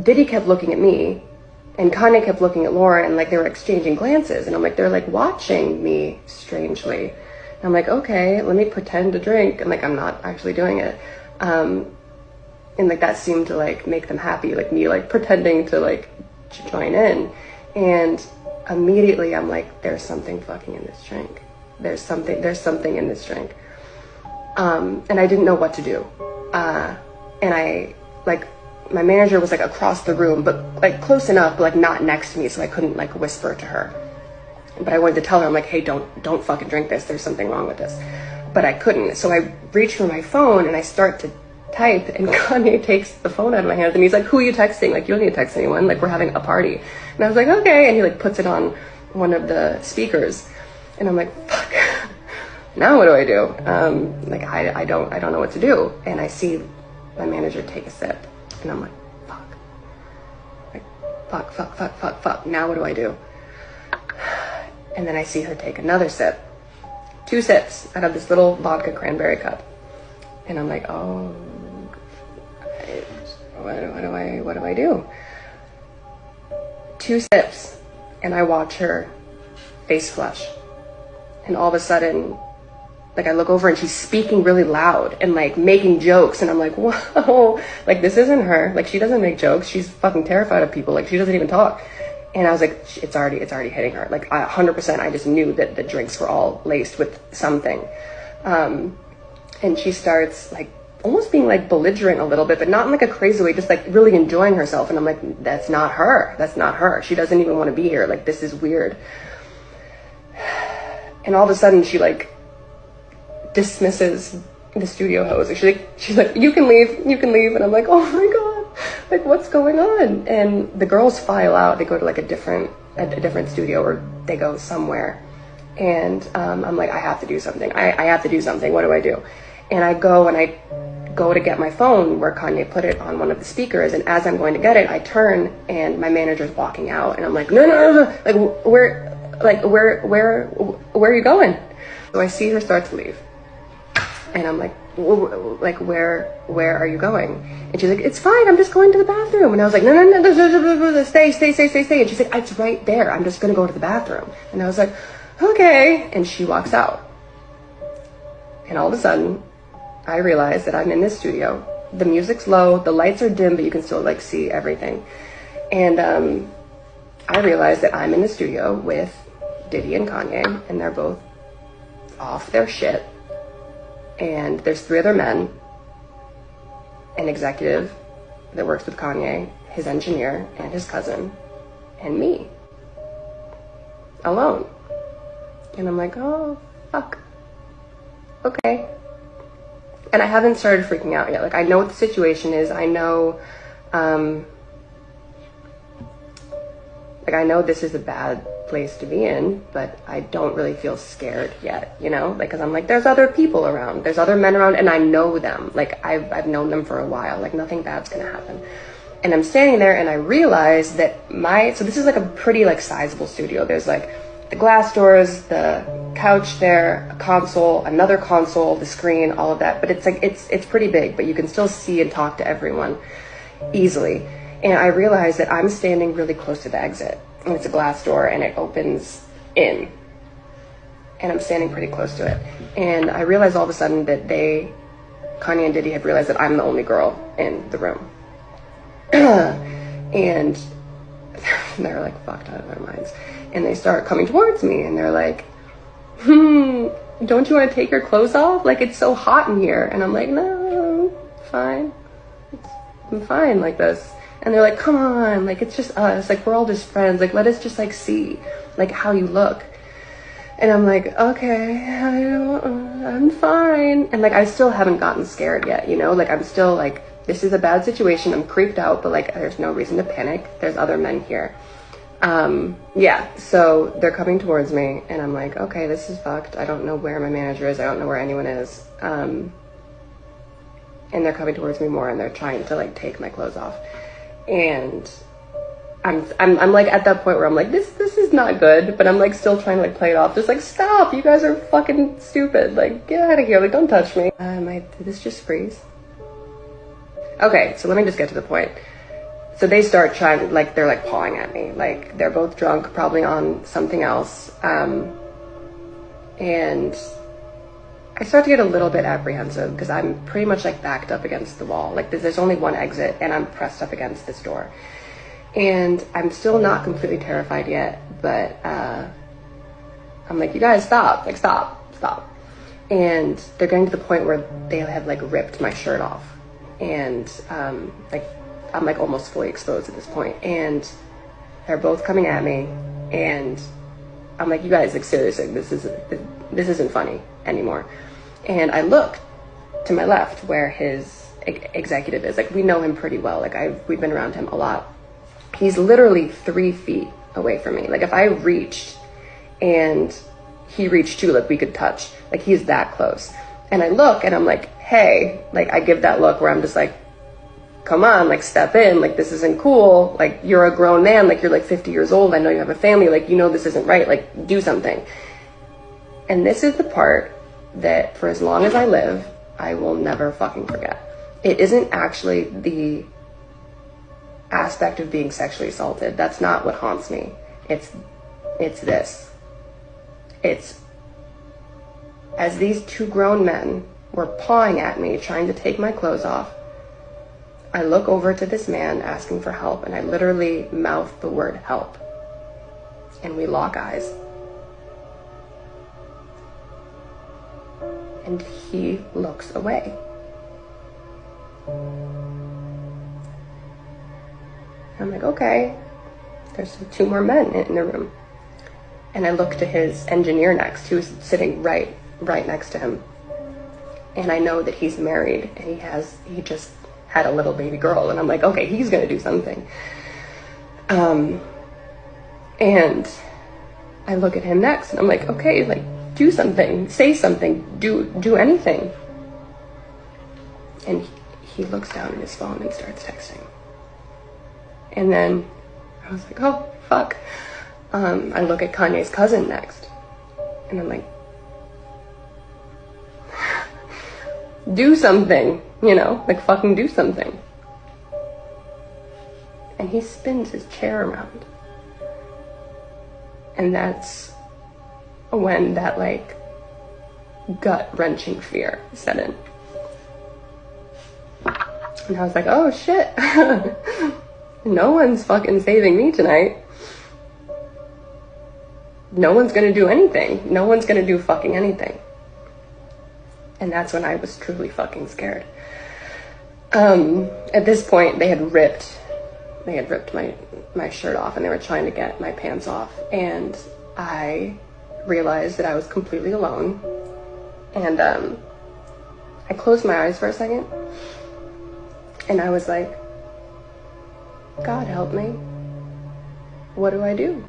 Diddy kept looking at me, and Kanye kept looking at Lauren, and like they were exchanging glances, and I'm like, they're like watching me strangely. And I'm like, okay, let me pretend to drink, and like I'm not actually doing it. And like that seemed to like make them happy, like me like pretending to like join in. And immediately I'm like, there's something fucking in this drink. There's something in this drink. And I didn't know what to do. And I like, my manager was like across the room, but like close enough, but like not next to me, so I couldn't like whisper to her. But I wanted to tell her, I'm like, hey, don't fucking drink this. There's something wrong with this. But I couldn't. So I reach for my phone and I start to type, and Kanye takes the phone out of my hands and he's like, who are you texting? Like, you don't need to text anyone. Like, we're having a party. And I was like, okay. And he like puts it on one of the speakers. And I'm like, fuck. Now what do I do? Like, I don't know what to do. And I see my manager take a sip. And I'm like, fuck. Like, fuck. Now what do I do? And then I see her take another sip. 2 sips out of this little vodka cranberry cup. And I'm like, oh, what do I do? 2 sips, and I watch her face flush. And all of a sudden, like I look over and she's speaking really loud and like making jokes. And I'm like, whoa, like this isn't her. Like she doesn't make jokes. She's fucking terrified of people. Like she doesn't even talk. And I was like, it's already hitting her. Like 100%, I just knew that the drinks were all laced with something. And she starts like almost being like belligerent a little bit, but not in like a crazy way, just like really enjoying herself. And I'm like, that's not her. That's not her. She doesn't even want to be here. Like, this is weird. And all of a sudden she like dismisses the studio host. She's like, you can leave. And I'm like, oh my God, like what's going on? And the girls file out. They go to like a different studio, or they go somewhere. And I'm like, I have to do something. I have to do something. What do I do? And I go to get my phone where Kanye put it on one of the speakers. And as I'm going to get it, I turn and my manager's walking out. And I'm like, no. Like, where are you going? So I see her start to leave. And I'm like, where are you going? And she's like, it's fine. I'm just going to the bathroom. And I was like, no, stay. And she's like, it's right there. I'm just going to go to the bathroom. And I was like, okay. And she walks out. And all of a sudden, I realize that I'm in this studio. The music's low, the lights are dim, but you can still like see everything. And I realize that I'm in the studio with Diddy and Kanye, and they're both off their shit. And there's 3 other men, an executive that works with Kanye, his engineer, and his cousin, and me. Alone. And I'm like, oh, fuck. Okay. And I haven't started freaking out yet. Like, I know what the situation is. I know, like, I know this is a bad place to be in, but I don't really feel scared yet, you know? Like, cause I'm like, there's other people around. There's other men around, and I know them. Like, I've known them for a while. Like, nothing bad's gonna happen. And I'm standing there, and I realize that so this is like a pretty, like, sizable studio. There's, like, the glass doors, the couch there, a console, another console, the screen, all of that. But it's like, it's pretty big, but you can still see and talk to everyone easily. And I realized that I'm standing really close to the exit. And it's a glass door, and it opens in. And I'm standing pretty close to it. And I realized all of a sudden that Kanye and Diddy have realized that I'm the only girl in the room. And they're like fucked out of their minds. And they start coming towards me, and they're like, don't you want to take your clothes off? Like, it's so hot in here. And I'm like, no, fine. I'm fine like this. And they're like, come on, like, it's just us. Like, we're all just friends. Like, let us just, like, see, like, how you look. And I'm like, okay, I'm fine. And, like, I still haven't gotten scared yet, you know? Like, I'm still, like, this is a bad situation. I'm creeped out, but, like, there's no reason to panic. There's other men here. Yeah, so they're coming towards me, and I'm like, okay, this is fucked. I don't know where my manager is. I don't know where anyone is. And they're coming towards me more, and they're trying to, like, take my clothes off. And I'm like at that point where I'm like, this is not good, but I'm like still trying to like play it off. Just like, stop, you guys are fucking stupid. Like, get out of here. Like, don't touch me. Did this just freeze? Okay, so let me just get to the point. So they start trying, like, they're like pawing at me. Like, they're both drunk, probably on something else. And I start to get a little bit apprehensive because I'm pretty much like backed up against the wall. Like, there's only one exit and I'm pressed up against this door. And I'm still not completely terrified yet, but I'm like, you guys stop, like stop. And they're getting to the point where they have like ripped my shirt off. And like, I'm like almost fully exposed at this point. And they're both coming at me. And I'm like, you guys, like seriously, this isn't funny anymore. And I look to my left where his executive is. Like, we know him pretty well. Like, we've been around him a lot. He's literally 3 feet away from me. Like, if I reached and he reached too, like we could touch. Like, he's that close. And I look and I'm like, hey, like I give that look where I'm just like, come on, like step in, like this isn't cool. Like, you're a grown man, like you're like 50 years old. I know you have a family, like you know this isn't right, like do something. And this is the part that for as long as I live, I will never fucking forget. It isn't actually the aspect of being sexually assaulted. That's not what haunts me. It's this. It's as these two grown men were pawing at me, trying to take my clothes off, I look over to this man asking for help, and I literally mouth the word help. And we lock eyes. And he looks away. I'm like, okay, there's 2 more men in the room. And I look to his engineer next, who's sitting right next to him. And I know that he's married and he just had a little baby girl. And I'm like, okay, he's gonna do something. And I look at him next and I'm like, okay, like do something, say something, do anything. And he looks down at his phone and starts texting. And then I was like, oh, fuck. I look at Kanye's cousin next. And I'm like, do something, you know, like fucking do something. And he spins his chair around. And that's when that like gut-wrenching fear set in. And I was like, oh shit. No one's fucking saving me tonight. No one's gonna do anything. No one's gonna do fucking anything. And that's when I was truly fucking scared. At this point, they had ripped my shirt off and they were trying to get my pants off. And I realized that I was completely alone. And I closed my eyes for a second. And I was like, God help me. What do I do?